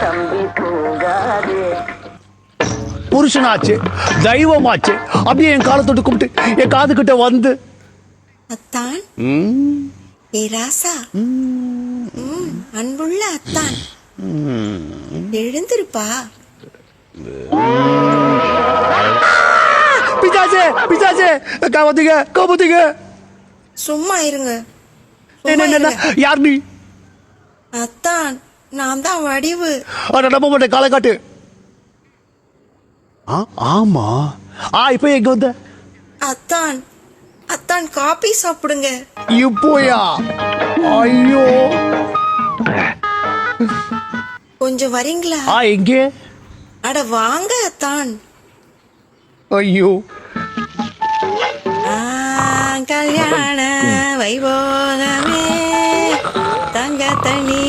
தம்பி தூங்காதே. புருஷனாச்சு, தெய்வமாச்சு, அப்படியே என் காலை தொட்டு கும்பிட்டு என் காது கிட்ட வந்து அத்தான் ஏ ராசா, அன்புள்ள அத்தான் எழுந்திருப்பா. பிசாசே பிசாசே, காப்பாத்துங்க காப்பாத்துங்க. சும்மா இருங்க. யார் நீ? அத்தான், நான் தான் வடிவு. நம்ப மாட்டேன், காலை காட்டு. ஆமா, இப்ப எங்க வந்த? அத்தான் அத்தான் காபி சாப்பிடுங்க. இப்போயா? ஐயோ, கொஞ்சம் வரீங்களா? எங்கே? அட வாங்க அத்தான். ஐயோ, கல்யாண வைபோகமே தங்க தண்ணி